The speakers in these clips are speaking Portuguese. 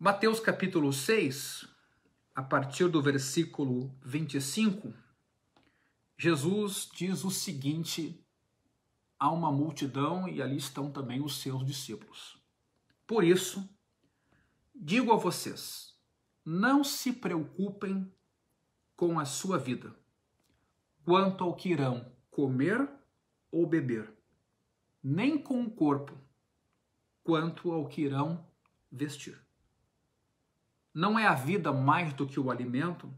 Mateus capítulo 6, a partir do versículo 25, Jesus diz o seguinte a uma multidão, e ali estão também os seus discípulos. Por isso, digo a vocês, não se preocupem com a sua vida, quanto ao que irão comer ou beber, nem com o corpo, quanto ao que irão vestir. Não é a vida mais do que o alimento?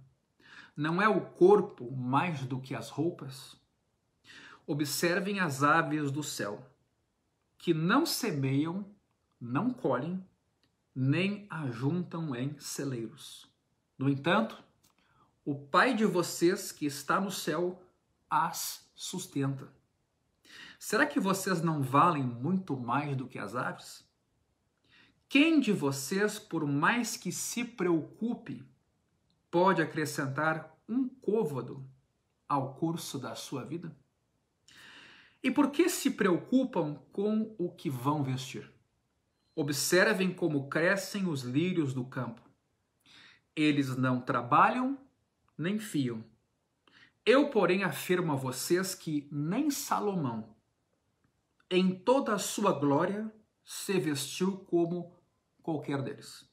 Não é o corpo mais do que as roupas? Observem as aves do céu, que não semeiam, não colhem, nem ajuntam em celeiros. No entanto, o Pai de vocês que está no céu as sustenta. Será que vocês não valem muito mais do que as aves? Quem de vocês, por mais que se preocupe, pode acrescentar um côvado ao curso da sua vida? E por que se preocupam com o que vão vestir? Observem como crescem os lírios do campo. Eles não trabalham nem fiam. Eu, porém, afirmo a vocês que nem Salomão, em toda a sua glória, se vestiu como qualquer deles.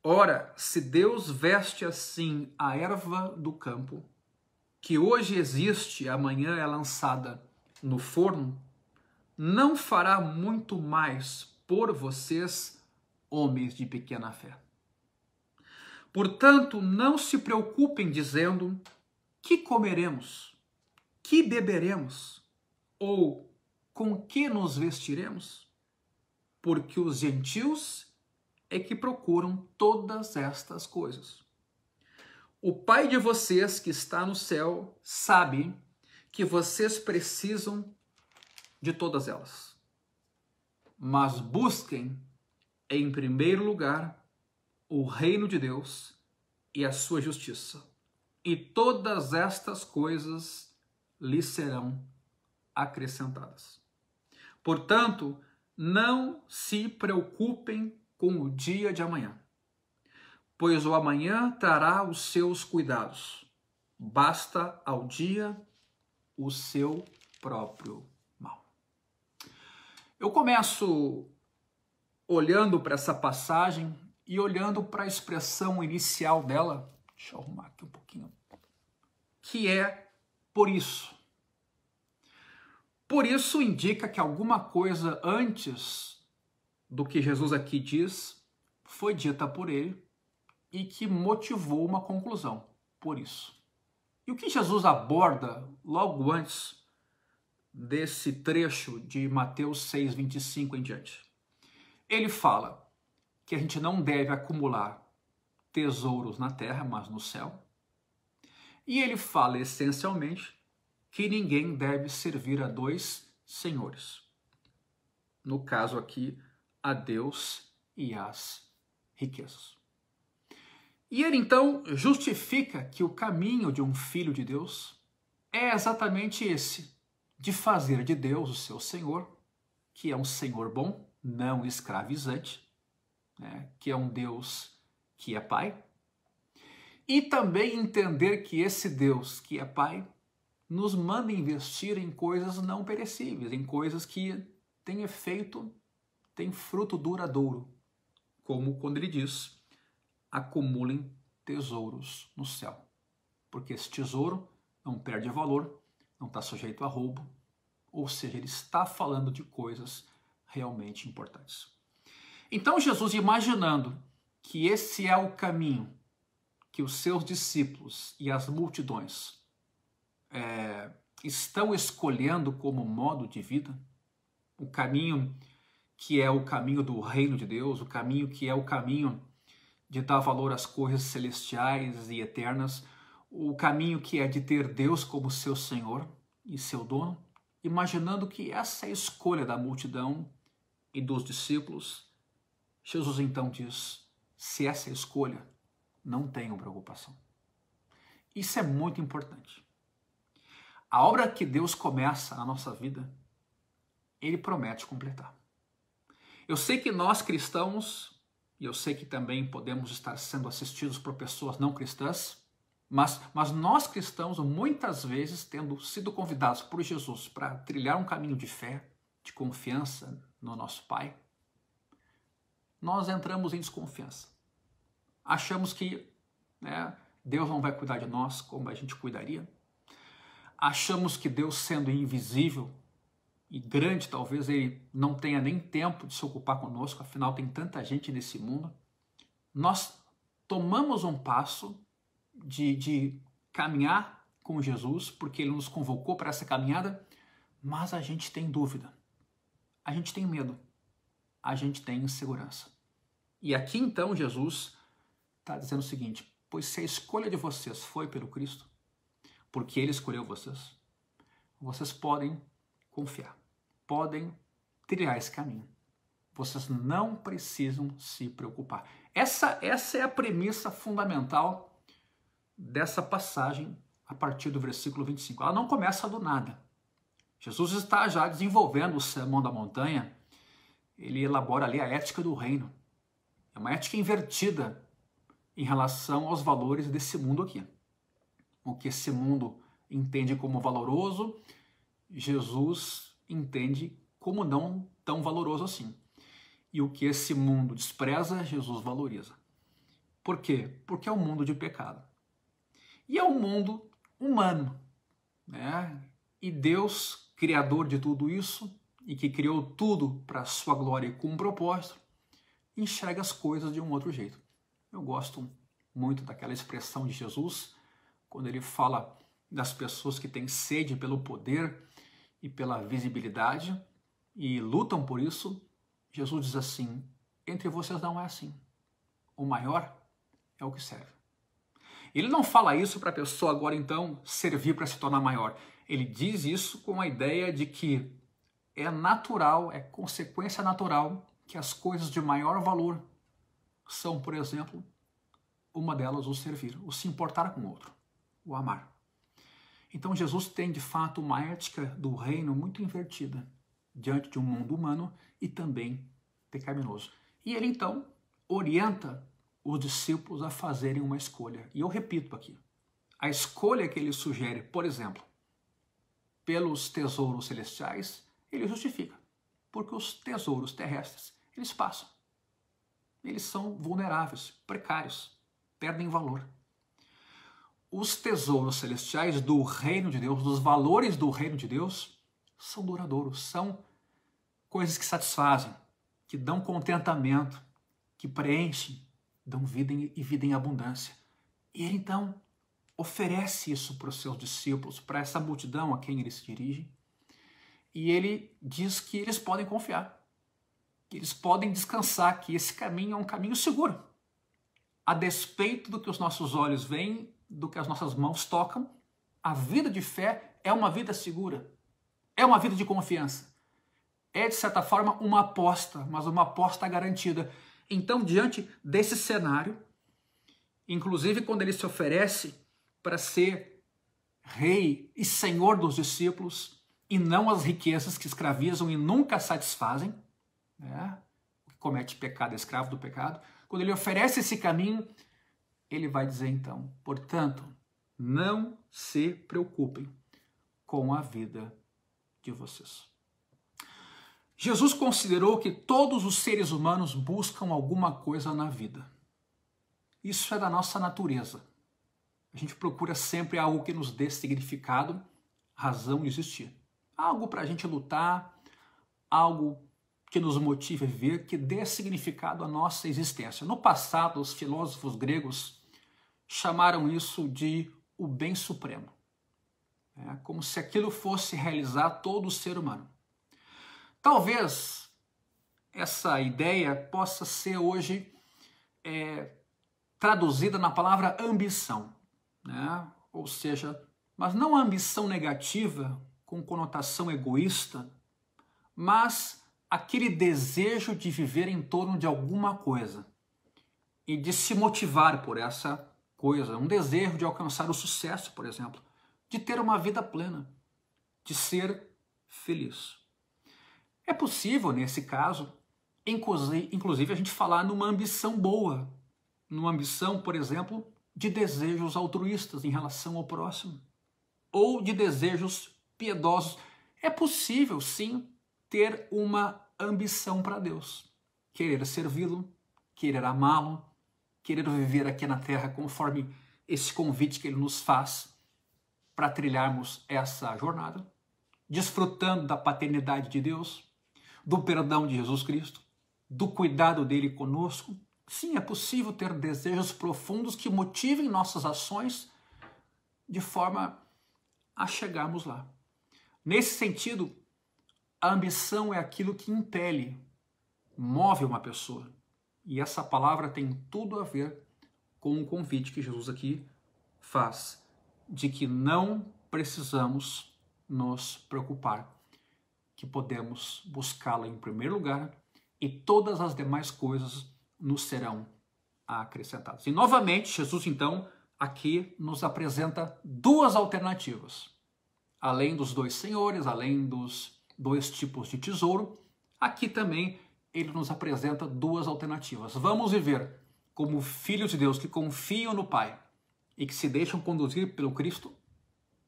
Ora, se Deus veste assim a erva do campo, que hoje existe e amanhã é lançada no forno, não fará muito mais por vocês, homens de pequena fé. Portanto, não se preocupem dizendo: que comeremos, que beberemos, ou com que nos vestiremos? Porque os gentios é que procuram todas estas coisas. O Pai de vocês que está no céu sabe que vocês precisam de todas elas. Mas busquem, em primeiro lugar, o reino de Deus e a sua justiça, e todas estas coisas lhes serão acrescentadas. Portanto, não se preocupem com o dia de amanhã, pois o amanhã trará os seus cuidados. Basta ao dia o seu próprio mal. Eu começo olhando para essa passagem e olhando para a expressão inicial dela, deixa eu arrumar aqui um pouquinho, que é por isso. Por isso indica que alguma coisa antes do que Jesus aqui diz foi dita por ele e que motivou uma conclusão, por isso. E o que Jesus aborda logo antes desse trecho de Mateus 6, 25 em diante? Ele fala que a gente não deve acumular tesouros na terra, mas no céu. E ele fala essencialmente que ninguém deve servir a dois senhores. No caso aqui, a Deus e às riquezas. E ele então justifica que o caminho de um filho de Deus é exatamente esse, de fazer de Deus o seu Senhor, que é um Senhor bom, não escravizante, né? Que é um Deus que é Pai, e também entender que esse Deus que é Pai nos manda investir em coisas não perecíveis, em coisas que têm efeito, têm fruto duradouro, como quando ele diz: acumulem tesouros no céu, porque esse tesouro não perde valor, não está sujeito a roubo, ou seja, ele está falando de coisas realmente importantes. Então Jesus, imaginando que esse é o caminho que os seus discípulos e as multidões estão escolhendo como modo de vida, o caminho que é o caminho do reino de Deus, o caminho que é o caminho de dar valor às coisas celestiais e eternas, o caminho que é de ter Deus como seu Senhor e seu dono, imaginando que essa é a escolha da multidão e dos discípulos, Jesus então diz: se essa é a escolha, não tenham preocupação. Isso é muito importante. A obra que Deus começa na nossa vida, Ele promete completar. Eu sei que nós cristãos e eu sei que também podemos estar sendo assistidos por pessoas não cristãs, mas nós cristãos, muitas vezes, tendo sido convidados por Jesus para trilhar um caminho de fé, de confiança no nosso Pai, nós entramos em desconfiança. Achamos que Deus não vai cuidar de nós como a gente cuidaria. Achamos que Deus, sendo invisível e grande, talvez ele não tenha nem tempo de se ocupar conosco, afinal tem tanta gente nesse mundo. Nós tomamos um passo de caminhar com Jesus, porque ele nos convocou para essa caminhada, mas a gente tem dúvida, a gente tem medo, a gente tem insegurança. E aqui então Jesus está dizendo o seguinte: pois se a escolha de vocês foi pelo Cristo, porque ele escolheu vocês, vocês podem confiar, podem trilhar esse caminho. Vocês não precisam se preocupar. Essa é a premissa fundamental dessa passagem a partir do versículo 25. Ela não começa do nada. Jesus está já desenvolvendo o Sermão da Montanha. Ele elabora ali a ética do reino. É uma ética invertida em relação aos valores desse mundo aqui. O que esse mundo entende como valoroso, Jesus entende como não tão valoroso assim. E o que esse mundo despreza, Jesus valoriza. Por quê? Porque é um mundo de pecado. E é um mundo humano, né? E Deus, criador de tudo isso, e que criou tudo para a sua glória e com um propósito, enxerga as coisas de um outro jeito. Eu gosto muito daquela expressão de Jesus, quando ele fala das pessoas que têm sede pelo poder e pela visibilidade e lutam por isso. Jesus diz assim: entre vocês não é assim. O maior é o que serve. Ele não fala isso para a pessoa agora então servir para se tornar maior. Ele diz isso com a ideia de que é natural, é consequência natural que as coisas de maior valor são, por exemplo, uma delas o servir, o se importar com o outro, o amar. Então Jesus tem de fato uma ética do reino muito invertida diante de um mundo humano e também pecaminoso. E ele então orienta os discípulos a fazerem uma escolha. E eu repito aqui, a escolha que ele sugere, por exemplo, pelos tesouros celestiais, ele justifica, porque os tesouros terrestres, eles passam. Eles são vulneráveis, precários, perdem valor. Os tesouros celestiais do reino de Deus, dos valores do reino de Deus, são duradouros, são coisas que satisfazem, que dão contentamento, que preenchem, dão vida e vida em abundância. E ele então oferece isso para os seus discípulos, para essa multidão a quem ele se dirige, e ele diz que eles podem confiar, que eles podem descansar, que esse caminho é um caminho seguro. A despeito do que os nossos olhos veem, do que as nossas mãos tocam, a vida de fé é uma vida segura, é uma vida de confiança. É, de certa forma, uma aposta, mas uma aposta garantida. Então, diante desse cenário, inclusive quando ele se oferece para ser rei e senhor dos discípulos, e não as riquezas que escravizam e nunca satisfazem, né? O que comete pecado é escravo do pecado. Quando ele oferece esse caminho, ele vai dizer então, portanto, não se preocupem com a vida de vocês. Jesus considerou que todos os seres humanos buscam alguma coisa na vida. Isso é da nossa natureza. A gente procura sempre algo que nos dê significado, razão de existir. Algo para a gente lutar, algo que nos motive a viver, que dê significado à nossa existência. No passado, os filósofos gregos chamaram isso de o bem supremo. Como se aquilo fosse realizar todo o ser humano. Talvez essa ideia possa ser hoje traduzida na palavra ambição, né? Ou seja, mas não a ambição negativa com conotação egoísta, mas aquele desejo de viver em torno de alguma coisa e de se motivar por essa coisa, um desejo de alcançar o sucesso, por exemplo, de ter uma vida plena, de ser feliz. É possível, nesse caso, inclusive a gente falar numa ambição boa, numa ambição, por exemplo, de desejos altruístas em relação ao próximo, ou de desejos piedosos. É possível, sim, ter uma ambição para Deus, querer servi-lo, querer amá-lo, querer viver aqui na terra conforme esse convite que ele nos faz para trilharmos essa jornada, desfrutando da paternidade de Deus, do perdão de Jesus Cristo, do cuidado dele conosco. Sim, é possível ter desejos profundos que motivem nossas ações de forma a chegarmos lá. Nesse sentido, a ambição é aquilo que impele, move uma pessoa. E essa palavra tem tudo a ver com o convite que Jesus aqui faz, de que não precisamos nos preocupar, que podemos buscá-la em primeiro lugar e todas as demais coisas nos serão acrescentadas. E novamente, Jesus então aqui nos apresenta duas alternativas. Além dos dois senhores, além dos dois tipos de tesouro, aqui também ele nos apresenta duas alternativas. Vamos viver como filhos de Deus que confiam no Pai e que se deixam conduzir pelo Cristo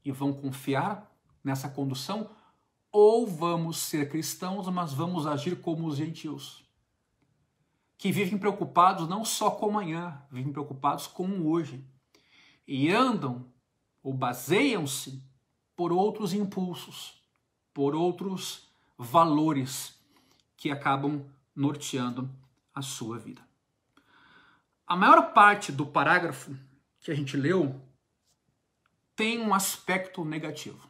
e vão confiar nessa condução, ou vamos ser cristãos, mas vamos agir como os gentios, que vivem preocupados não só com o amanhã, vivem preocupados com o hoje e andam ou baseiam-se por outros impulsos, por outros valores que acabam norteando a sua vida. A maior parte do parágrafo que a gente leu tem um aspecto negativo.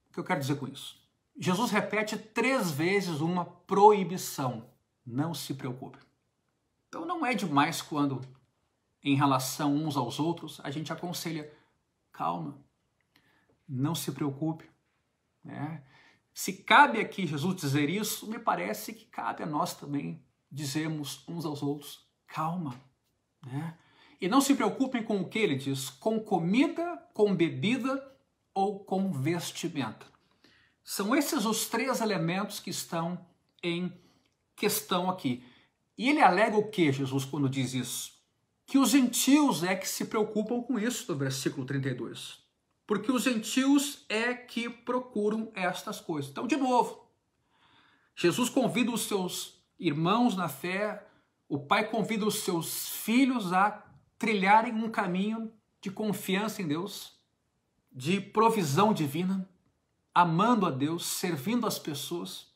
O que eu quero dizer com isso? Jesus repete 3 vezes uma proibição: não se preocupe. Então não é demais quando, em relação uns aos outros, a gente aconselha: calma, não se preocupe. Se cabe aqui Jesus dizer isso, me parece que cabe a nós também dizermos uns aos outros: calma. E não se preocupem com o que ele diz: com comida, com bebida ou com vestimenta. São esses os 3 elementos que estão em questão aqui. E ele alega o que, Jesus, quando diz isso? Que os gentios é que se preocupam com isso, no versículo 32. Porque os gentios é que procuram estas coisas. Então, de novo, Jesus convida os seus irmãos na fé, o Pai convida os seus filhos a trilharem um caminho de confiança em Deus, de provisão divina, amando a Deus, servindo as pessoas.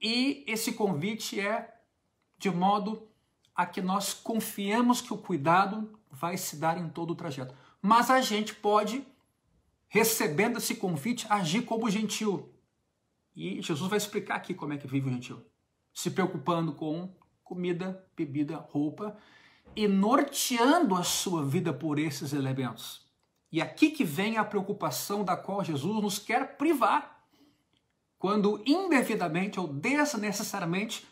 E esse convite é de modo a que nós confiemos que o cuidado vai se dar em todo o trajeto. Mas a gente pode, recebendo esse convite, agir como gentio. E Jesus vai explicar aqui como é que vive o gentio. Se preocupando com comida, bebida, roupa e norteando a sua vida por esses elementos. E aqui que vem a preocupação da qual Jesus nos quer privar, quando indevidamente ou desnecessariamente,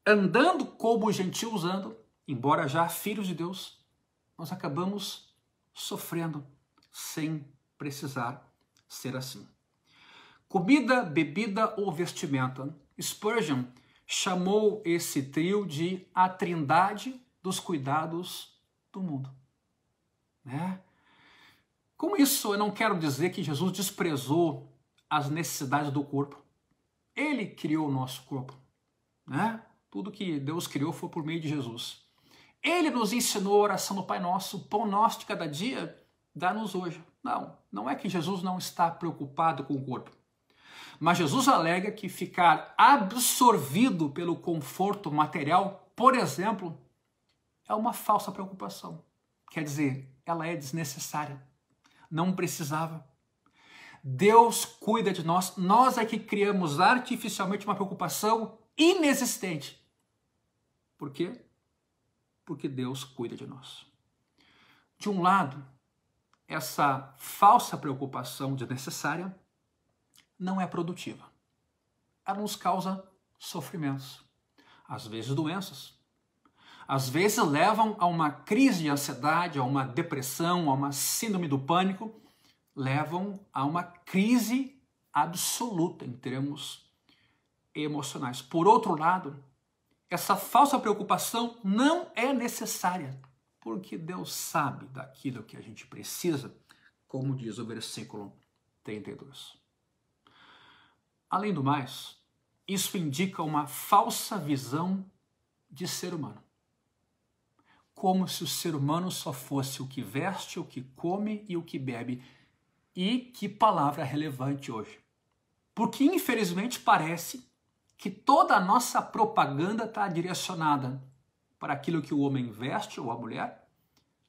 andando como os gentios andam, embora já filhos de Deus, nós acabamos sofrendo sem precisar ser assim. Comida, bebida ou vestimenta. Spurgeon chamou esse trio de a trindade dos cuidados do mundo. Com isso, eu não quero dizer que Jesus desprezou as necessidades do corpo. Ele criou o nosso corpo. Tudo que Deus criou foi por meio de Jesus. Ele nos ensinou a oração do Pai Nosso: o pão nosso de cada dia, dá-nos hoje. Não é que Jesus não está preocupado com o corpo. Mas Jesus alega que ficar absorvido pelo conforto material, por exemplo, é uma falsa preocupação. Quer dizer, ela é desnecessária. Não precisava. Deus cuida de nós. Nós é que criamos artificialmente uma preocupação inexistente. Por quê? Porque Deus cuida de nós. De um lado, essa falsa preocupação desnecessária não é produtiva. Ela nos causa sofrimentos, às vezes doenças. Às vezes levam a uma crise de ansiedade, a uma depressão, a uma síndrome do pânico, levam a uma crise absoluta em termos emocionais. Por outro lado, essa falsa preocupação não é necessária, porque Deus sabe daquilo que a gente precisa, como diz o versículo 32. Além do mais, isso indica uma falsa visão de ser humano. Como se o ser humano só fosse o que veste, o que come e o que bebe. E que palavra relevante hoje. Porque, infelizmente, parece que toda a nossa propaganda está direcionada para aquilo que o homem veste, ou a mulher,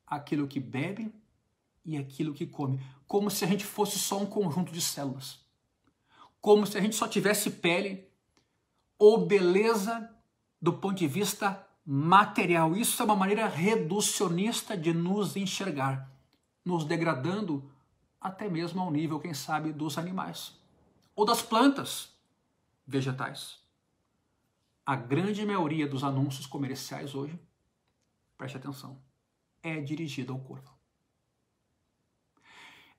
aquilo que bebe e aquilo que come. Como se a gente fosse só um conjunto de células. Como se a gente só tivesse pele ou beleza do ponto de vista material. Isso é uma maneira reducionista de nos enxergar, nos degradando até mesmo ao nível, quem sabe, dos animais ou das plantas vegetais. A grande maioria dos anúncios comerciais hoje, preste atenção, é dirigida ao corpo.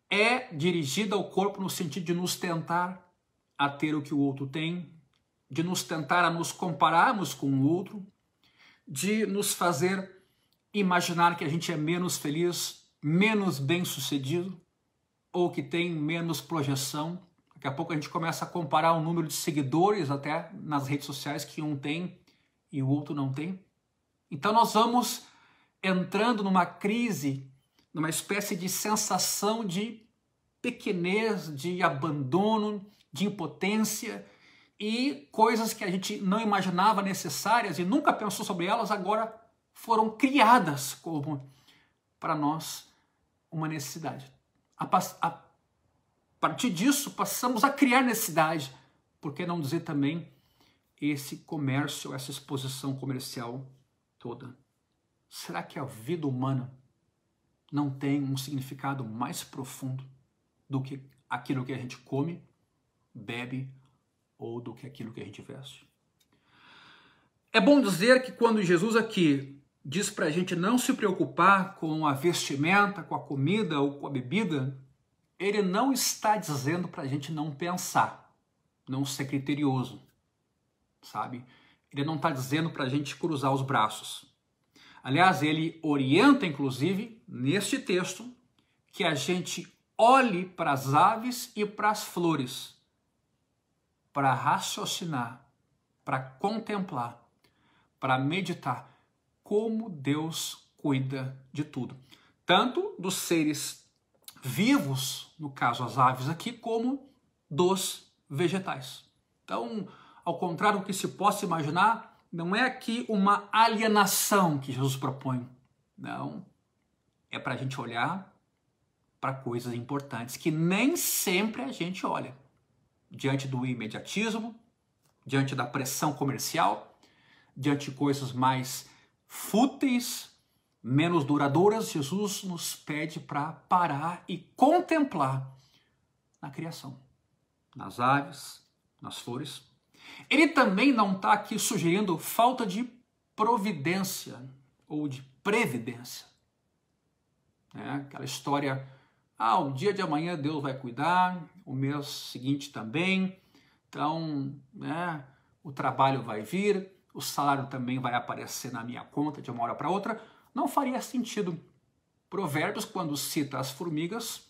É dirigida ao corpo no sentido de nos tentar a ter o que o outro tem, de nos tentar a nos compararmos com o outro, de nos fazer imaginar que a gente é menos feliz, menos bem-sucedido, ou que tem menos projeção. Daqui a pouco a gente começa a comparar o número de seguidores até nas redes sociais que um tem e o outro não tem. Então nós vamos entrando numa crise, numa espécie de sensação de pequenez, de abandono, de impotência, e coisas que a gente não imaginava necessárias e nunca pensou sobre elas, agora foram criadas como para nós uma necessidade. A partir disso, passamos a criar necessidade. Por que não dizer também esse comércio, essa exposição comercial toda? Será que a vida humana não tem um significado mais profundo do que aquilo que a gente come, bebe ou do que aquilo que a gente veste? É bom dizer que quando Jesus aqui diz para a gente não se preocupar com a vestimenta, com a comida ou com a bebida, ele não está dizendo para a gente não pensar, não ser criterioso, sabe? Ele não está dizendo para a gente cruzar os braços. Aliás, ele orienta, inclusive, neste texto, que a gente olhe para as aves e para as flores, para raciocinar, para contemplar, para meditar como Deus cuida de tudo. Tanto dos seres vivos, no caso as aves aqui, como dos vegetais. Então, ao contrário do que se possa imaginar, não é aqui uma alienação que Jesus propõe. Não, é para a gente olhar para coisas importantes que nem sempre a gente olha. Diante do imediatismo, diante da pressão comercial, diante de coisas mais fúteis, menos duradouras, Jesus nos pede para parar e contemplar na criação, nas aves, nas flores. Ele também não está aqui sugerindo falta de providência ou de previdência. Aquela história, o dia de amanhã Deus vai cuidar, o mês seguinte também, então o trabalho vai vir, o salário também vai aparecer na minha conta de uma hora para outra. Não faria sentido. Provérbios, quando cita as formigas,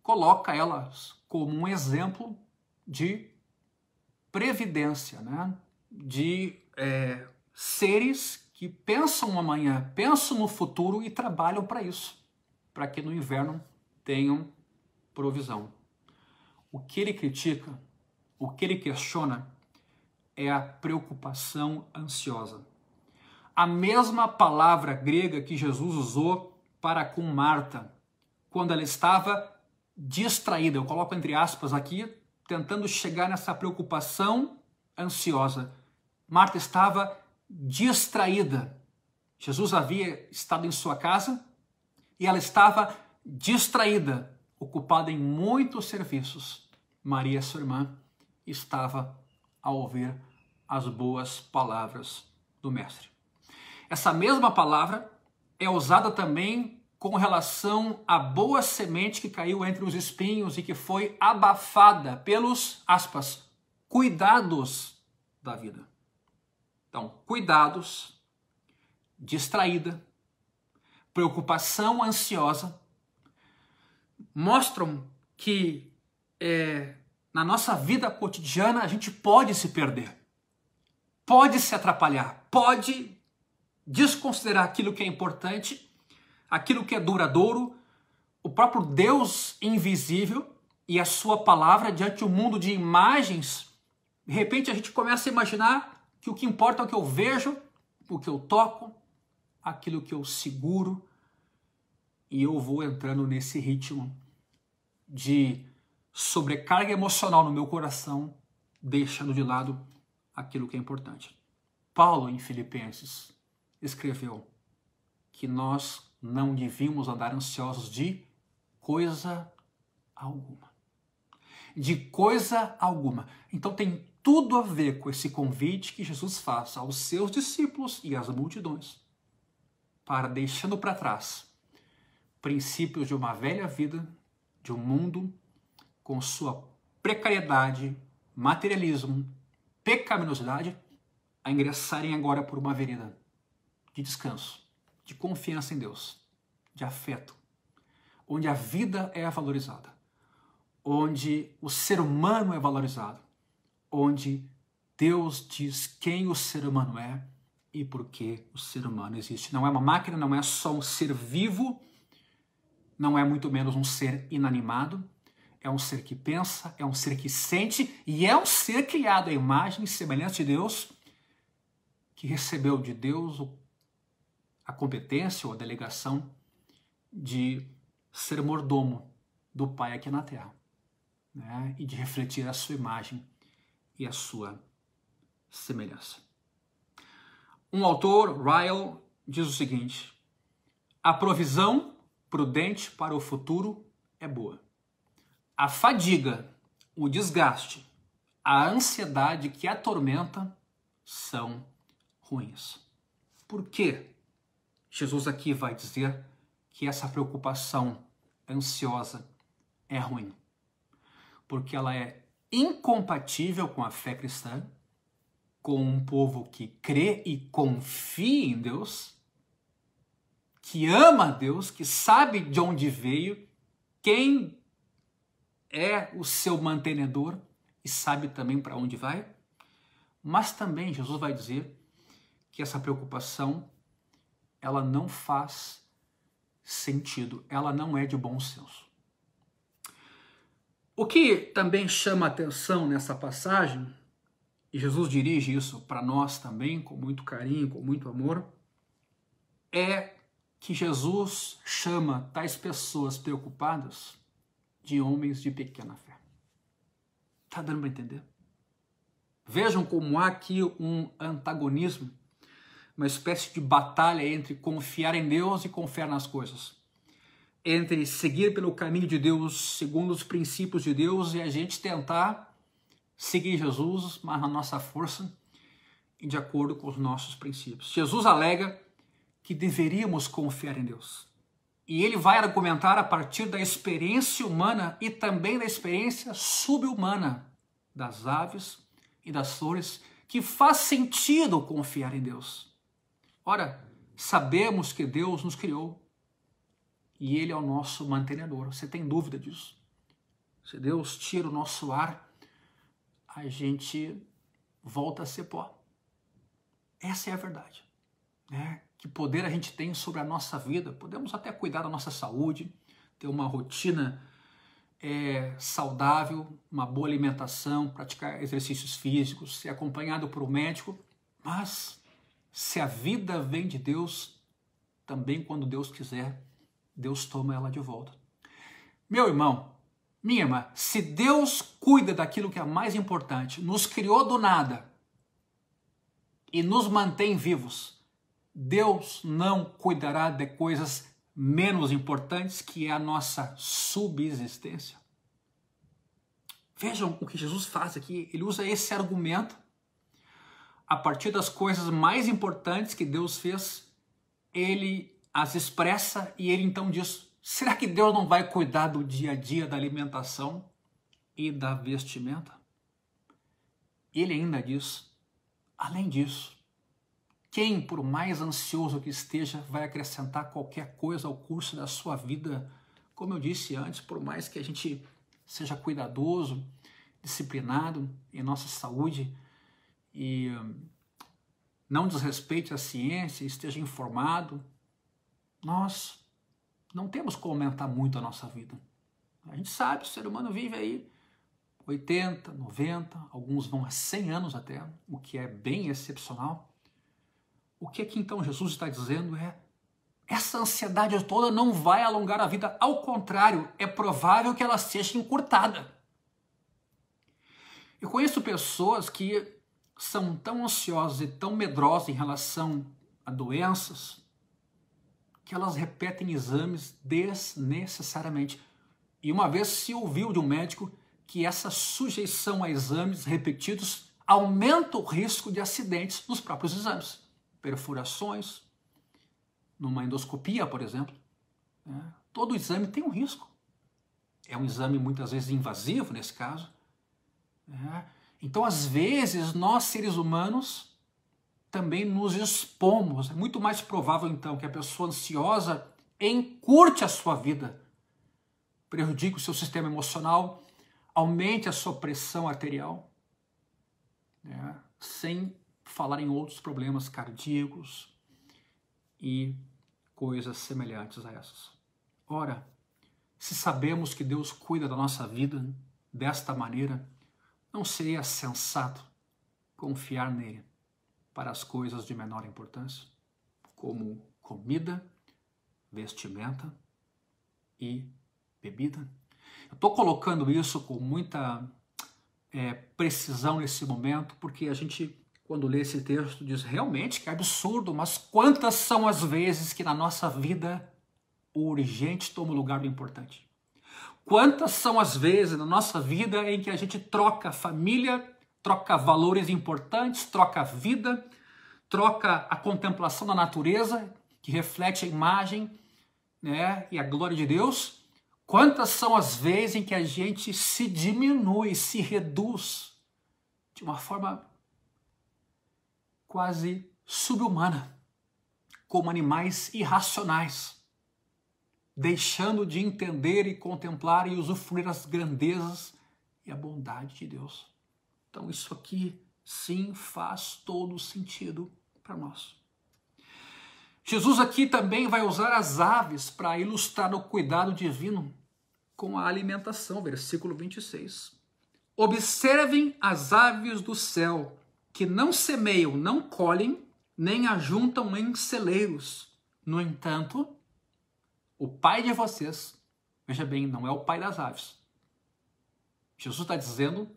coloca elas como um exemplo de previdência, de seres que pensam no amanhã, pensam no futuro e trabalham para isso, para que no inverno tenham provisão. O que ele critica, o que ele questiona é a preocupação ansiosa. A mesma palavra grega que Jesus usou para com Marta, quando ela estava distraída. Eu coloco entre aspas aqui, tentando chegar nessa preocupação ansiosa. Marta estava distraída. Jesus havia estado em sua casa e ela estava distraída, ocupada em muitos serviços. Maria, sua irmã, estava a ouvir as boas palavras do Mestre. Essa mesma palavra é usada também com relação à boa semente que caiu entre os espinhos e que foi abafada pelos, aspas, cuidados da vida. Então, cuidados, distraída, preocupação ansiosa, mostram que na nossa vida cotidiana a gente pode se perder, pode se atrapalhar, pode desconsiderar aquilo que é importante, aquilo que é duradouro, o próprio Deus invisível e a sua palavra diante de um mundo de imagens. De repente a gente começa a imaginar que o que importa é o que eu vejo, o que eu toco, aquilo que eu seguro, e eu vou entrando nesse ritmo de sobrecarga emocional no meu coração, deixando de lado aquilo que é importante. Paulo, em Filipenses, escreveu que nós não devíamos andar ansiosos de coisa alguma. De coisa alguma. Então tem tudo a ver com esse convite que Jesus faz aos seus discípulos e às multidões, para deixando para trás princípios de uma velha vida, de um mundo com sua precariedade, materialismo, pecaminosidade, a ingressarem agora por uma vereda de descanso, de confiança em Deus, de afeto, onde a vida é valorizada, onde o ser humano é valorizado, onde Deus diz quem o ser humano é e por que o ser humano existe. Não é uma máquina, não é só um ser vivo, não é muito menos um ser inanimado, é um ser que pensa, é um ser que sente e é um ser criado à imagem e semelhança de Deus, que recebeu de Deus a competência ou a delegação de ser mordomo do Pai aqui na Terra, né? E de refletir a sua imagem e a sua semelhança. Um autor, Ryle, diz o seguinte: a provisão prudente para o futuro é boa. A fadiga, o desgaste, a ansiedade que atormenta são ruins. Por quê? Jesus aqui vai dizer que essa preocupação ansiosa é ruim. Porque ela é incompatível com a fé cristã, com um povo que crê e confia em Deus, que ama a Deus, que sabe de onde veio, quem é o seu mantenedor e sabe também para onde vai. Mas também Jesus vai dizer que essa preocupação, ela não faz sentido, ela não é de bom senso. O que também chama atenção nessa passagem, e Jesus dirige isso para nós também, com muito carinho, com muito amor, é que Jesus chama tais pessoas preocupadas de homens de pequena fé. Está dando para entender? Vejam como há aqui um antagonismo, uma espécie de batalha entre confiar em Deus e confiar nas coisas. Entre seguir pelo caminho de Deus, segundo os princípios de Deus, e a gente tentar seguir Jesus, mas na nossa força e de acordo com os nossos princípios. Jesus alega que deveríamos confiar em Deus. E ele vai argumentar a partir da experiência humana e também da experiência subhumana das aves e das flores, que faz sentido confiar em Deus. Ora, sabemos que Deus nos criou e Ele é o nosso mantenedor. Você tem dúvida disso? Se Deus tira o nosso ar, a gente volta a ser pó. Essa é a verdade, né? Que poder a gente tem sobre a nossa vida. Podemos até cuidar da nossa saúde, ter uma rotina saudável, uma boa alimentação, praticar exercícios físicos, ser acompanhado por um médico, mas se a vida vem de Deus, também quando Deus quiser, Deus toma ela de volta. Meu irmão, minha irmã, se Deus cuida daquilo que é mais importante, nos criou do nada e nos mantém vivos, Deus não cuidará de coisas menos importantes, que é a nossa subsistência. Vejam o que Jesus faz aqui. Ele usa esse argumento a partir das coisas mais importantes que Deus fez. Ele as expressa e ele então diz: será que Deus não vai cuidar do dia a dia, da alimentação e da vestimenta? Ele ainda diz: Além disso, quem, por mais ansioso que esteja, vai acrescentar qualquer coisa ao curso da sua vida? Como eu disse antes, por mais que a gente seja cuidadoso, disciplinado em nossa saúde e não desrespeite a ciência, esteja informado, nós não temos como aumentar muito a nossa vida. A gente sabe, o ser humano vive aí 80, 90, alguns vão a 100 anos até, o que é bem excepcional. O que aqui então Jesus está dizendo é: essa ansiedade toda não vai alongar a vida, ao contrário, é provável que ela seja encurtada. Eu conheço pessoas que são tão ansiosas e tão medrosas em relação a doenças que elas repetem exames desnecessariamente. E uma vez se ouviu de um médico que essa sujeição a exames repetidos aumenta o risco de acidentes nos próprios exames. Perfurações, numa endoscopia, por exemplo. Todo exame tem um risco. É um exame muitas vezes invasivo, nesse caso. Então, às vezes, nós, seres humanos, também nos expomos. É muito mais provável, então, que a pessoa ansiosa encurte a sua vida, prejudique o seu sistema emocional, aumente a sua pressão arterial, sem falar em outros problemas cardíacos e coisas semelhantes a essas. Ora, se sabemos que Deus cuida da nossa vida desta maneira, não seria sensato confiar nele para as coisas de menor importância, como comida, vestimenta e bebida? Eu estou colocando isso com muita precisão nesse momento, porque a gente, quando lê esse texto, diz realmente que é absurdo, mas quantas são as vezes que na nossa vida o urgente toma o lugar do importante? Quantas são as vezes na nossa vida em que a gente troca família, troca valores importantes, troca a vida, troca a contemplação da natureza, que reflete a imagem, e a glória de Deus? Quantas são as vezes em que a gente se diminui, se reduz de uma forma quase subhumana, como animais irracionais, deixando de entender e contemplar e usufruir as grandezas e a bondade de Deus. Então isso aqui sim faz todo sentido para nós. Jesus aqui também vai usar as aves para ilustrar o cuidado divino com a alimentação, versículo 26. Observem as aves do céu, que não semeiam, não colhem, nem ajuntam em celeiros. No entanto, o pai de vocês, veja bem, não é o pai das aves. Jesus está dizendo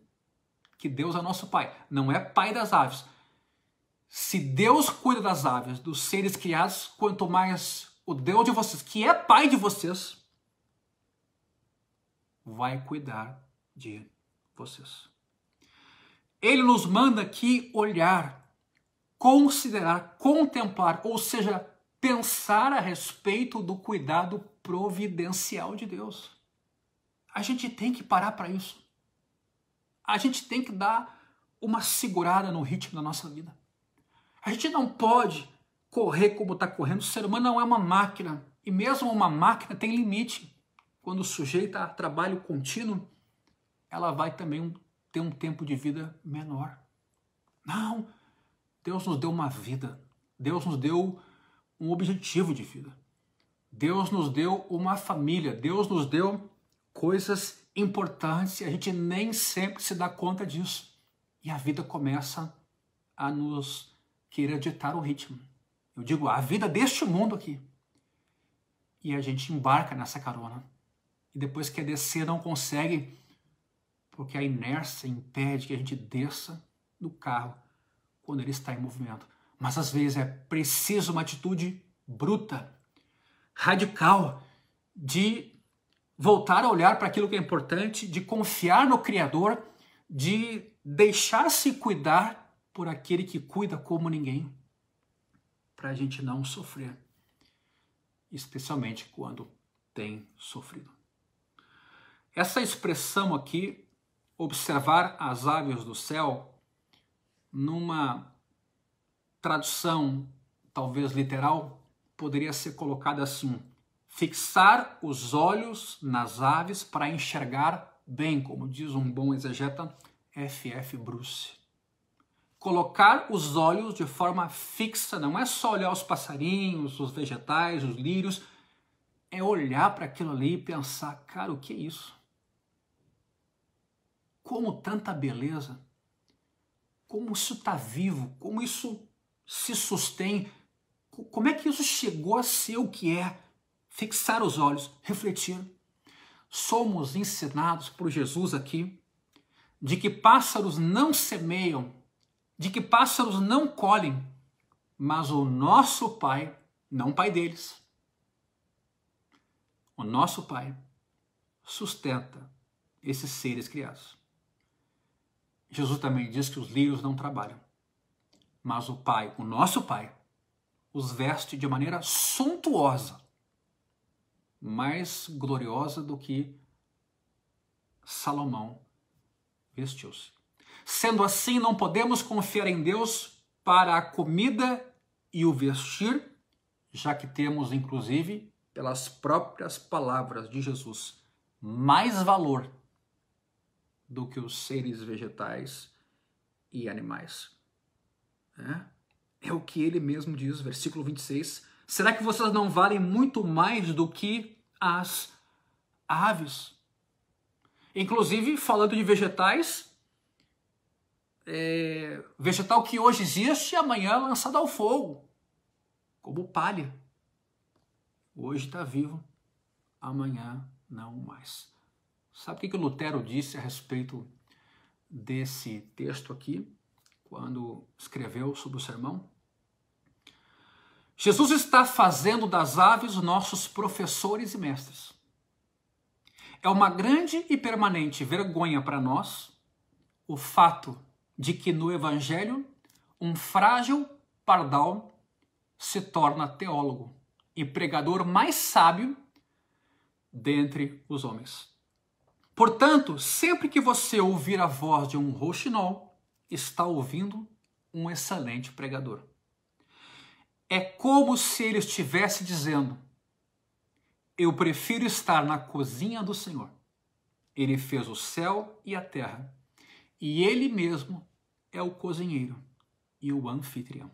que Deus é nosso pai, não é pai das aves. Se Deus cuida das aves, dos seres criados, quanto mais o Deus de vocês, que é pai de vocês, vai cuidar de vocês. Ele nos manda aqui olhar, considerar, contemplar, ou seja, pensar a respeito do cuidado providencial de Deus. A gente tem que parar para isso. A gente tem que dar uma segurada no ritmo da nossa vida. A gente não pode correr como está correndo. O ser humano não é uma máquina. E mesmo uma máquina tem limite. Quando sujeita a trabalho contínuo, ela vai também ter um tempo de vida menor. Não. Deus nos deu uma vida. Deus nos deu um objetivo de vida. Deus nos deu uma família. Deus nos deu coisas importantes e a gente nem sempre se dá conta disso. E a vida começa a nos querer ditar o ritmo. Eu digo, a vida deste mundo aqui. E a gente embarca nessa carona. E depois que descer não consegue, porque a inércia impede que a gente desça do carro quando ele está em movimento. Mas às vezes é preciso uma atitude bruta, radical, de voltar a olhar para aquilo que é importante, de confiar no Criador, de deixar-se cuidar por aquele que cuida como ninguém, para a gente não sofrer, especialmente quando tem sofrido. Essa expressão aqui, observar as aves do céu, numa tradução, talvez literal, poderia ser colocada assim: fixar os olhos nas aves para enxergar bem, como diz um bom exegeta, F.F. Bruce. Colocar os olhos de forma fixa, não é só olhar os passarinhos, os vegetais, os lírios, é olhar para aquilo ali e pensar, cara, o que é isso? Como tanta beleza, como isso está vivo, como isso se sustém, como é que isso chegou a ser o que é? Fixar os olhos, refletir. Somos ensinados por Jesus aqui de que pássaros não semeiam, de que pássaros não colhem, mas o nosso Pai, não o Pai deles, o nosso Pai sustenta esses seres criados. Jesus também diz que os lírios não trabalham, mas o Pai, o nosso Pai, os veste de maneira suntuosa, mais gloriosa do que Salomão vestiu-se. Sendo assim, não podemos confiar em Deus para a comida e o vestir, já que temos, inclusive, pelas próprias palavras de Jesus, mais valor do que os seres vegetais e animais. É o que ele mesmo diz, versículo 26. Será que vocês não valem muito mais do que as aves? Inclusive, falando de vegetais, vegetal que hoje existe e amanhã é lançado ao fogo, como palha. Hoje está vivo, amanhã não mais. Sabe o que Lutero disse a respeito desse texto aqui, quando escreveu sobre o sermão? Jesus está fazendo das aves nossos professores e mestres. É uma grande e permanente vergonha para nós o fato de que no Evangelho um frágil pardal se torna teólogo e pregador mais sábio dentre os homens. Portanto, sempre que você ouvir a voz de um rouxinol, está ouvindo um excelente pregador. É como se ele estivesse dizendo: eu prefiro estar na cozinha do Senhor. Ele fez o céu e a terra, e ele mesmo é o cozinheiro e o anfitrião.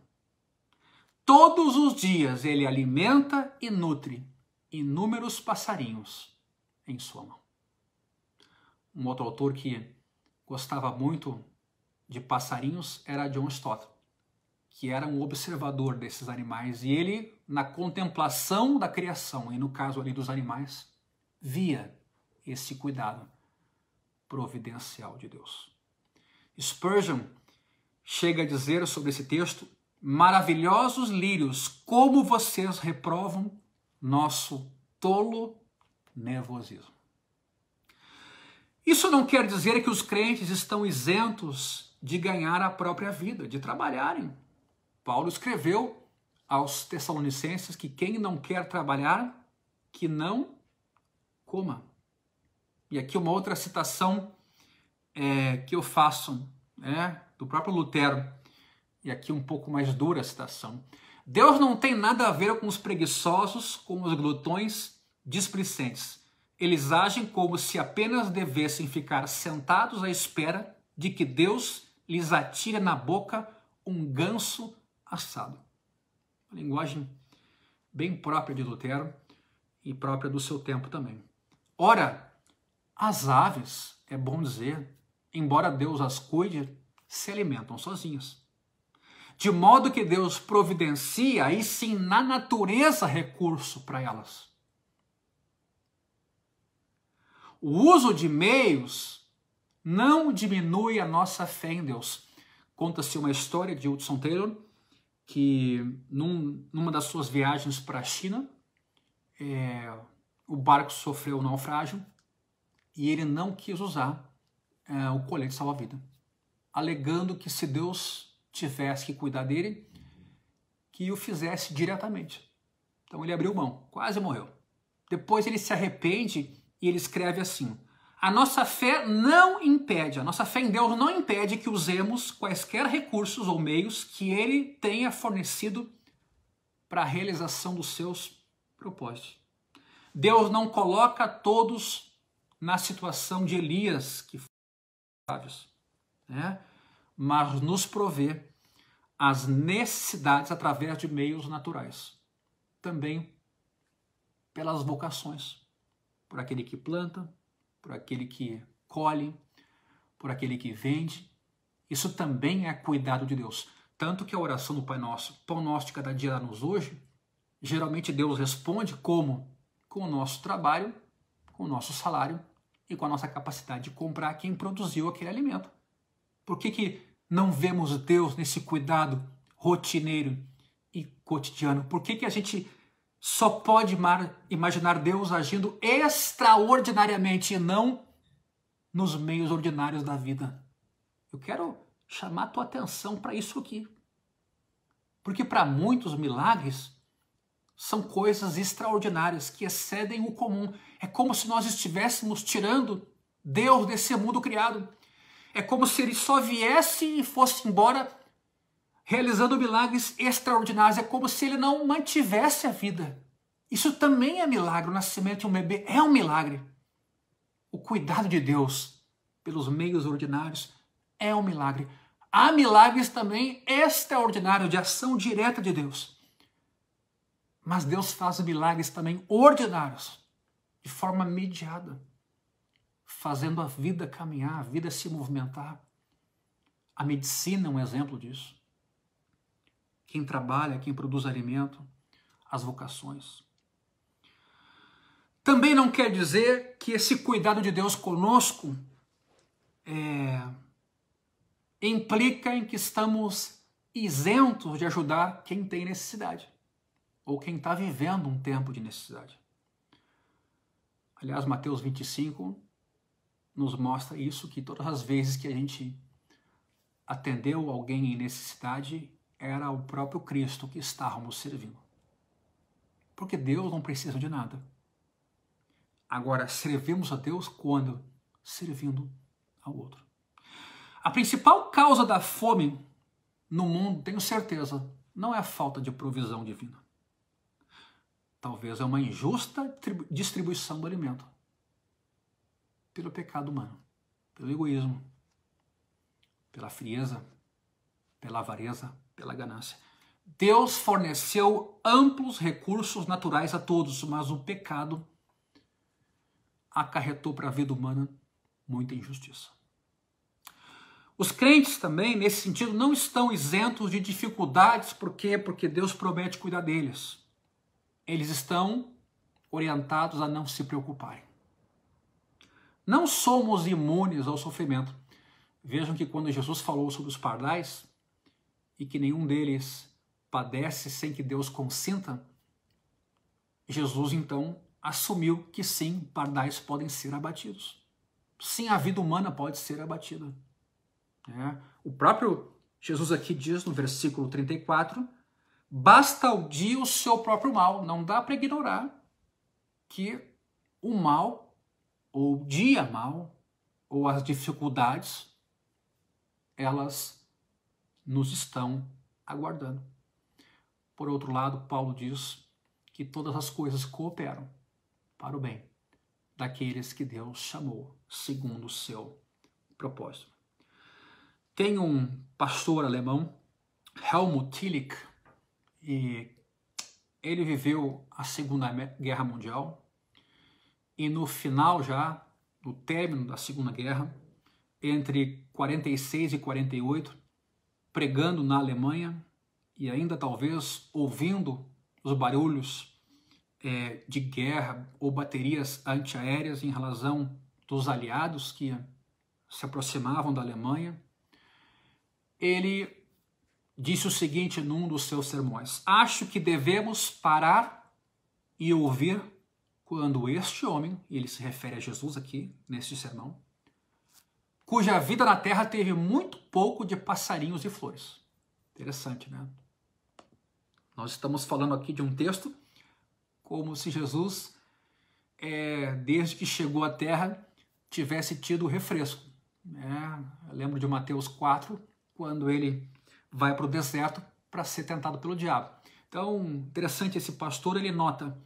Todos os dias ele alimenta e nutre inúmeros passarinhos em sua mão. Um outro autor que gostava muito de passarinhos era John Stott, que era um observador desses animais, e ele, na contemplação da criação, e no caso ali dos animais, via esse cuidado providencial de Deus. Spurgeon chega a dizer sobre esse texto: maravilhosos lírios, como vocês reprovam nosso tolo nervosismo. Isso não quer dizer que os crentes estão isentos de ganhar a própria vida, de trabalharem. Paulo escreveu aos Tessalonicenses que quem não quer trabalhar, que não coma. E aqui uma outra citação que eu faço, do próprio Lutero, e aqui um pouco mais dura a citação. Deus não tem nada a ver com os preguiçosos, com os glutões displicentes. Eles agem como se apenas devessem ficar sentados à espera de que Deus lhes atire na boca um ganso assado. Uma linguagem bem própria de Lutero e própria do seu tempo também. Ora, as aves, é bom dizer, embora Deus as cuide, se alimentam sozinhas. De modo que Deus providencia, aí sim, na natureza, recurso para elas. O uso de meios não diminui a nossa fé em Deus. Conta-se uma história de Hudson Taylor, que numa das suas viagens para a China, o barco sofreu um naufrágio e ele não quis usar o colete salva-vida, alegando que se Deus tivesse que cuidar dele, que o fizesse diretamente. Então ele abriu mão, quase morreu. Depois ele se arrepende e ele escreve assim: A nossa fé não impede, a nossa fé em Deus não impede que usemos quaisquer recursos ou meios que Ele tenha fornecido para a realização dos seus propósitos. Deus não coloca todos na situação de Elias, que foram sábios, né? Mas nos provê as necessidades através de meios naturais. Também pelas vocações, por aquele que planta, por aquele que colhe, por aquele que vende. Isso também é cuidado de Deus. Tanto que a oração do Pai Nosso, pão nosso de cada dia dá-nos hoje, geralmente Deus responde como? Com o nosso trabalho, com o nosso salário e com a nossa capacidade de comprar quem produziu aquele alimento. Por que não vemos Deus nesse cuidado rotineiro e cotidiano? Por que a gente só pode imaginar Deus agindo extraordinariamente e não nos meios ordinários da vida? Eu quero chamar a tua atenção para isso aqui. Porque para muitos milagres são coisas extraordinárias que excedem o comum. É como se nós estivéssemos tirando Deus desse mundo criado. É como se ele só viesse e fosse embora realizando milagres extraordinários. É como se ele não mantivesse a vida. Isso também é milagre. O nascimento de um bebê é um milagre. O cuidado de Deus pelos meios ordinários é um milagre. Há milagres também extraordinários de ação direta de Deus. Mas Deus faz milagres também ordinários, de forma mediada, fazendo a vida caminhar, a vida se movimentar. A medicina é um exemplo disso. Quem trabalha, quem produz alimento, as vocações. Também não quer dizer que esse cuidado de Deus conosco implica em que estamos isentos de ajudar quem tem necessidade ou quem está vivendo um tempo de necessidade. Aliás, Mateus 25 nos mostra isso, que todas as vezes que a gente atendeu alguém em necessidade, era o próprio Cristo que estávamos servindo. Porque Deus não precisa de nada. Agora, servimos a Deus quando? Servindo ao outro. A principal causa da fome no mundo, tenho certeza, não é a falta de provisão divina. Talvez é uma injusta distribuição do alimento. Pelo pecado humano, pelo egoísmo, pela frieza, pela avareza, pela ganância. Deus forneceu amplos recursos naturais a todos, mas o pecado acarretou para a vida humana muita injustiça. Os crentes também, nesse sentido, não estão isentos de dificuldades. Por quê? Porque Deus promete cuidar deles. Eles estão orientados a não se preocuparem. Não somos imunes ao sofrimento. Vejam que quando Jesus falou sobre os pardais, e que nenhum deles padece sem que Deus consinta, Jesus então assumiu que sim, pardais podem ser abatidos. Sim, a vida humana pode ser abatida. O próprio Jesus aqui diz no versículo 34, basta ao dia o seu próprio mal. Não dá para ignorar que o mal, ou o dia mal, ou as dificuldades, elas nos estão aguardando. Por outro lado, Paulo diz que todas as coisas cooperam para o bem daqueles que Deus chamou segundo o seu propósito. Tem um pastor alemão, Helmut Tillich, e ele viveu a Segunda Guerra Mundial, e no final já, no término da Segunda Guerra, entre 46 e 48, pregando na Alemanha e ainda talvez ouvindo os barulhos de guerra ou baterias antiaéreas em razão dos aliados que se aproximavam da Alemanha, ele disse o seguinte num dos seus sermões: acho que devemos parar e ouvir quando este homem, e ele se refere a Jesus aqui neste sermão, cuja vida na terra teve muito pouco de passarinhos e flores. Interessante, né? Nós estamos falando aqui de um texto como se Jesus, desde que chegou à terra, tivesse tido refresco. Eu lembro de Mateus 4, quando ele vai para o deserto para ser tentado pelo diabo. Então, interessante, esse pastor, ele nota,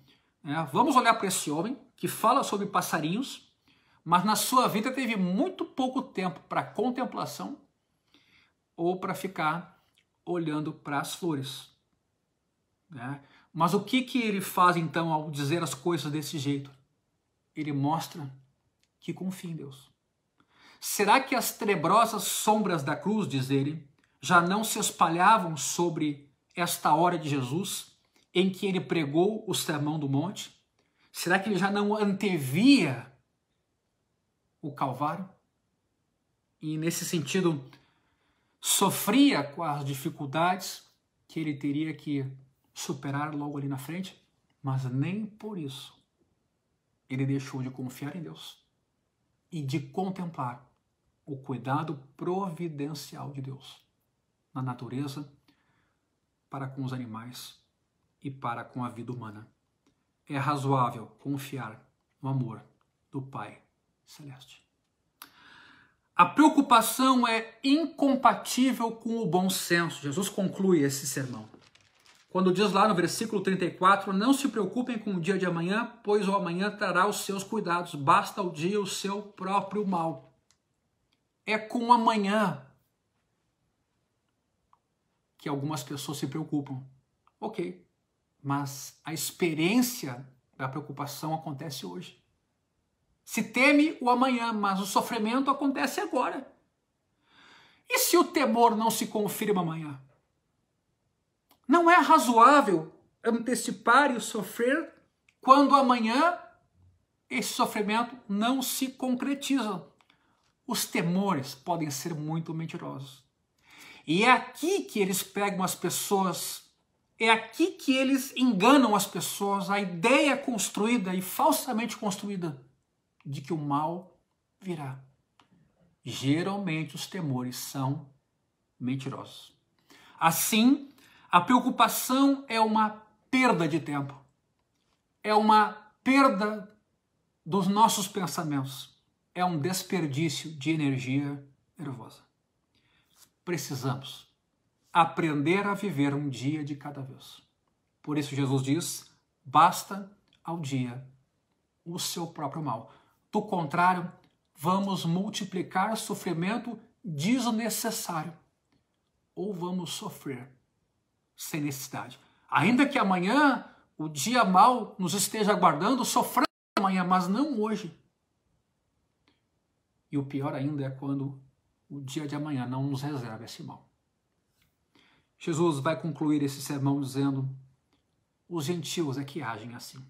vamos olhar para esse homem que fala sobre passarinhos, mas na sua vida teve muito pouco tempo para contemplação ou para ficar olhando para as flores. Mas o que ele faz então ao dizer as coisas desse jeito? Ele mostra que confia em Deus. Será que as tenebrosas sombras da cruz, diz ele, já não se espalhavam sobre esta hora de Jesus, em que ele pregou o Sermão do Monte? Será que ele já não antevia o Calvário? E nesse sentido, sofria com as dificuldades que ele teria que superar logo ali na frente? Mas nem por isso ele deixou de confiar em Deus e de contemplar o cuidado providencial de Deus na natureza, para com os animais e para com a vida humana. É razoável confiar no amor do Pai Celeste. A preocupação é incompatível com o bom senso. Jesus conclui esse sermão quando diz lá no versículo 34, não se preocupem com o dia de amanhã, pois o amanhã trará os seus cuidados, basta ao dia o seu próprio mal. É com o amanhã que algumas pessoas se preocupam. Ok, mas a experiência da preocupação acontece hoje. Se teme o amanhã, mas o sofrimento acontece agora. E se o temor não se confirma amanhã? Não é razoável antecipar e sofrer quando amanhã esse sofrimento não se concretiza. Os temores podem ser muito mentirosos. E é aqui que eles pegam as pessoas, é aqui que eles enganam as pessoas, a ideia construída e falsamente construída de que o mal virá. Geralmente os temores são mentirosos. Assim, a preocupação é uma perda de tempo, é uma perda dos nossos pensamentos, é um desperdício de energia nervosa. Precisamos aprender a viver um dia de cada vez. Por isso Jesus diz, basta ao dia o seu próprio mal. Do contrário, vamos multiplicar sofrimento desnecessário ou vamos sofrer sem necessidade. Ainda que amanhã o dia mal nos esteja aguardando, sofrendo amanhã, mas não hoje. E o pior ainda é quando o dia de amanhã não nos reserva esse mal. Jesus vai concluir esse sermão dizendo, os gentios é que agem assim.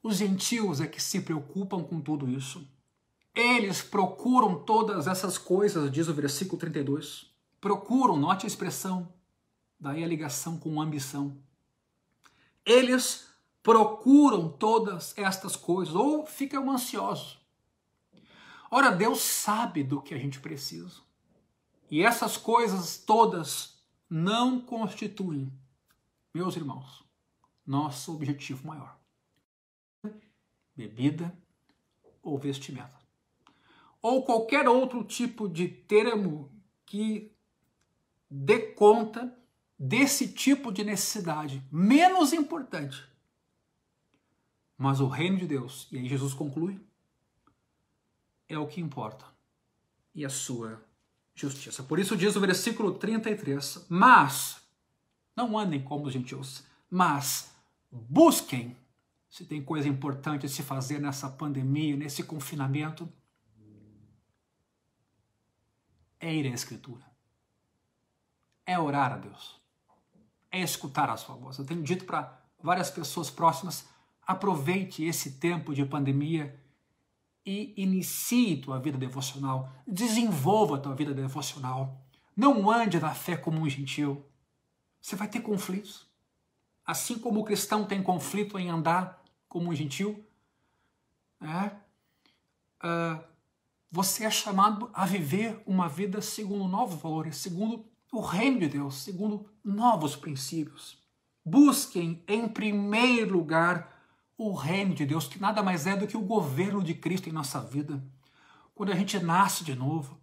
Os gentios é que se preocupam com tudo isso. Eles procuram todas essas coisas, diz o versículo 32. Procuram, note a expressão, daí a ligação com ambição. Eles procuram todas estas coisas ou ficam ansiosos. Ora, Deus sabe do que a gente precisa. E essas coisas todas não constituem, meus irmãos, nosso objetivo maior. Bebida ou vestimenta. Ou qualquer outro tipo de termo que dê conta desse tipo de necessidade, menos importante. Mas o reino de Deus, e aí Jesus conclui, é o que importa, e a sua justiça. Por isso diz o versículo 33, mas, não andem como os gentios, mas busquem, se tem coisa importante a se fazer nessa pandemia, nesse confinamento, é ir à Escritura, é orar a Deus, é escutar a sua voz. Eu tenho dito para várias pessoas próximas, aproveite esse tempo de pandemia e inicie tua vida devocional, desenvolva tua vida devocional. Não ande na fé como um gentil. Você vai ter conflitos. Assim como o cristão tem conflito em andar como um gentil, você é chamado a viver uma vida segundo novos valores, segundo o reino de Deus, segundo novos princípios. Busquem em primeiro lugar o reino de Deus, que nada mais é do que o governo de Cristo em nossa vida. quando a gente nasce de novo,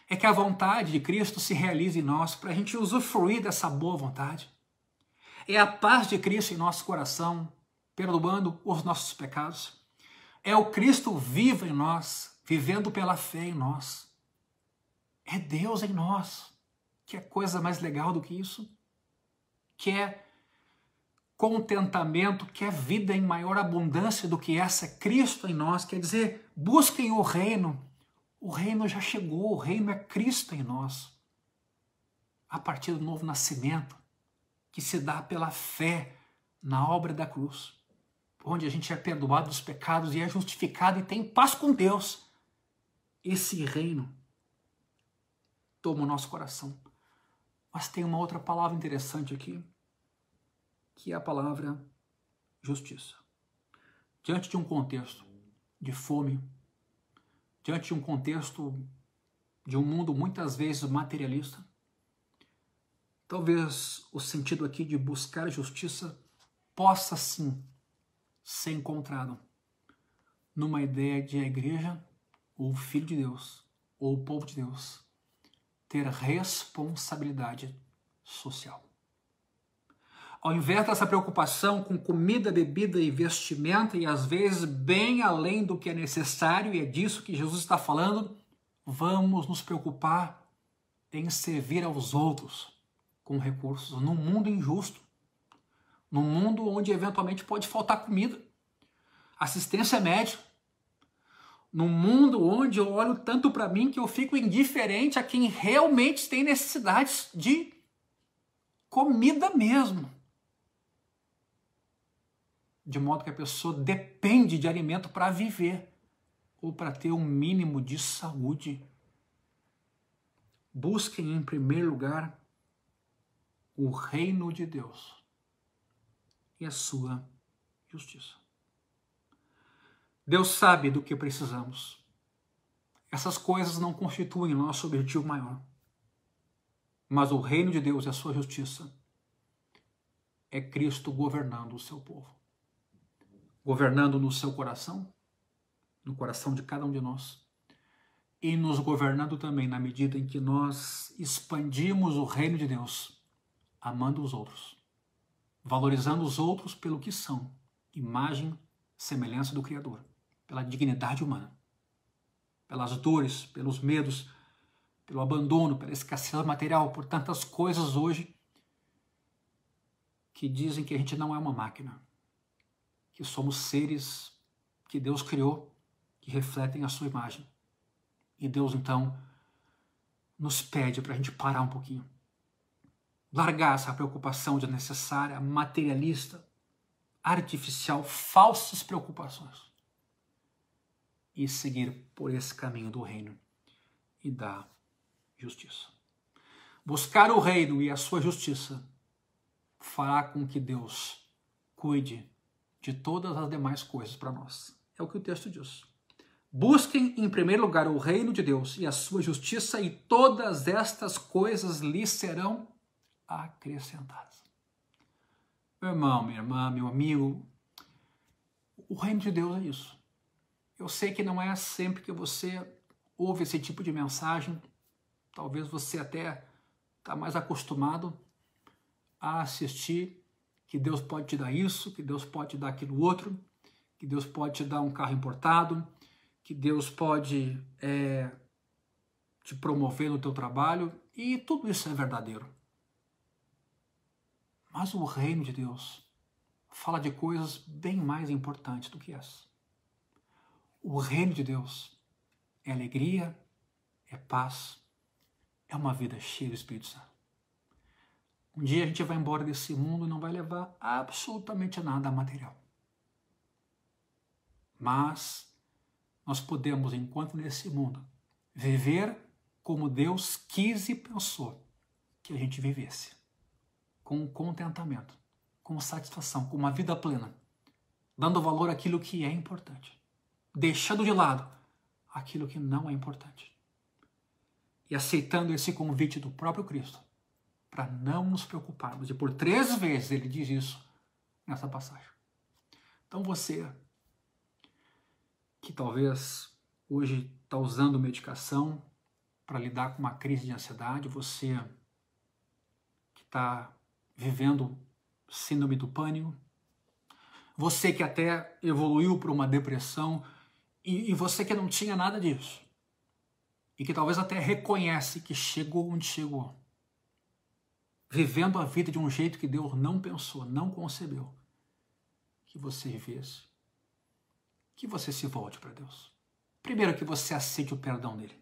é que a vontade de Cristo se realize em nós para a gente usufruir dessa boa vontade. É a paz de Cristo em nosso coração, perdoando os nossos pecados. É o Cristo vivo em nós, vivendo pela fé em nós. É Deus em nós. Que é coisa mais legal do que isso? Que é contentamento, que é vida em maior abundância do que essa, Cristo em nós. Quer dizer, busquem o reino. O reino já chegou, o reino é Cristo em nós. A partir do novo nascimento, que se dá pela fé na obra da cruz, onde a gente é perdoado dos pecados e é justificado e tem paz com Deus. Esse reino toma o nosso coração. Mas tem uma outra palavra interessante aqui, que é a palavra justiça. Diante de um contexto de fome, diante de um contexto de um mundo muitas vezes materialista, talvez o sentido aqui de buscar justiça possa sim ser encontrado numa ideia de a igreja, ou o Filho de Deus, ou o povo de Deus, ter responsabilidade social. Ao invés dessa preocupação com comida, bebida e vestimenta, e às vezes bem além do que é necessário, e é disso que Jesus está falando, vamos nos preocupar em servir aos outros com recursos, num mundo injusto, num mundo onde eventualmente pode faltar comida, assistência médica, num mundo onde eu olho tanto para mim que eu fico indiferente a quem realmente tem necessidades de comida mesmo. De modo que a pessoa depende de alimento para viver ou para ter um mínimo de saúde. Busquem em primeiro lugar o reino de Deus e a sua justiça. Deus sabe do que precisamos. Essas coisas não constituem nosso objetivo maior. Mas o reino de Deus e a sua justiça é Cristo governando o seu povo. Governando no seu coração, no coração de cada um de nós, e nos governando também na medida em que nós expandimos o reino de Deus, amando os outros, valorizando os outros pelo que são, imagem, semelhança do Criador, pela dignidade humana, pelas dores, pelos medos, pelo abandono, pela escassez material, por tantas coisas hoje que dizem que a gente não é uma máquina, que somos seres que Deus criou, que refletem a sua imagem. E Deus, então, nos pede para a gente parar um pouquinho. Largar essa preocupação desnecessária, materialista, artificial, falsas preocupações. E seguir por esse caminho do reino e da justiça. Buscar o reino e a sua justiça fará com que Deus cuide de todas as demais coisas para nós. É o que o texto diz. Busquem em primeiro lugar o reino de Deus e a sua justiça, e todas estas coisas lhes serão acrescentadas. Meu irmão, minha irmã, meu amigo, o reino de Deus é isso. Eu sei que não é sempre que você ouve esse tipo de mensagem, talvez você até está mais acostumado a assistir que Deus pode te dar isso, que Deus pode te dar aquilo outro, que Deus pode te dar um carro importado, que Deus pode te promover no teu trabalho, e tudo isso é verdadeiro. Mas o reino de Deus fala de coisas bem mais importantes do que essa. O reino de Deus é alegria, é paz, é uma vida cheia do Espírito Santo. Um dia a gente vai embora desse mundo e não vai levar absolutamente nada material. Mas nós podemos, enquanto nesse mundo, viver como Deus quis e pensou que a gente vivesse. Com contentamento, com satisfação, com uma vida plena. Dando valor àquilo que é importante. Deixando de lado aquilo que não é importante. E aceitando esse convite do próprio Cristo para não nos preocuparmos. E por 3 vezes ele diz isso nessa passagem. Então você, que talvez hoje está usando medicação para lidar com uma crise de ansiedade, você que está vivendo síndrome do pânico, você que até evoluiu para uma depressão e você que não tinha nada disso e que talvez até reconhece que chegou onde chegou, vivendo a vida de um jeito que Deus não pensou, não concebeu que você vivesse, que você se volte para Deus. Primeiro, que você aceite o perdão dele.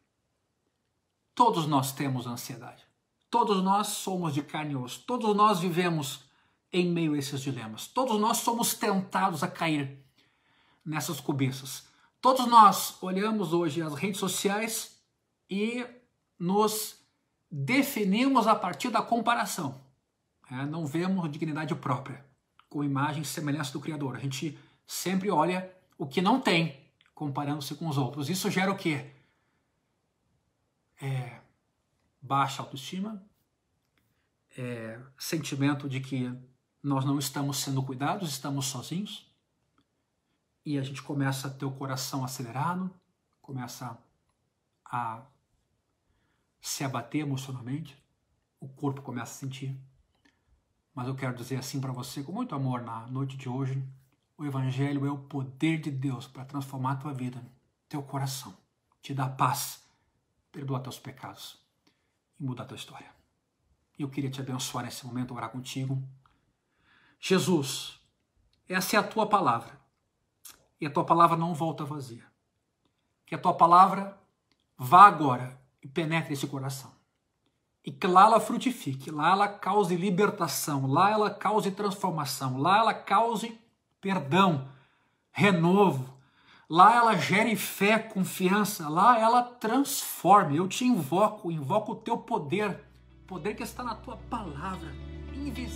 Todos nós temos ansiedade. Todos nós somos de carne e osso. Todos nós vivemos em meio a esses dilemas. Todos nós somos tentados a cair nessas cobiças. Todos nós olhamos hoje as redes sociais e nos definimos a partir da comparação. Não vemos dignidade própria, com imagem e semelhança do Criador. A gente sempre olha o que não tem, comparando-se com os outros. Isso gera o quê? Baixa autoestima, sentimento de que nós não estamos sendo cuidados, estamos sozinhos, e a gente começa a ter o coração acelerado, começa a se abater emocionalmente, o corpo começa a sentir. Mas eu quero dizer assim para você, com muito amor, na noite de hoje, o Evangelho é o poder de Deus para transformar a tua vida, teu coração, te dar paz, perdoar teus pecados e mudar a tua história. Eu queria te abençoar nesse momento, orar contigo. Jesus, essa é a tua palavra. E a tua palavra não volta vazia. Que a tua palavra vá agora e penetre esse coração. E que lá ela frutifique, lá ela cause libertação, lá ela cause transformação, lá ela cause perdão, renovo, lá ela gere fé, confiança, lá ela transforme. Eu te invoco o teu poder, poder que está na tua palavra, invisível.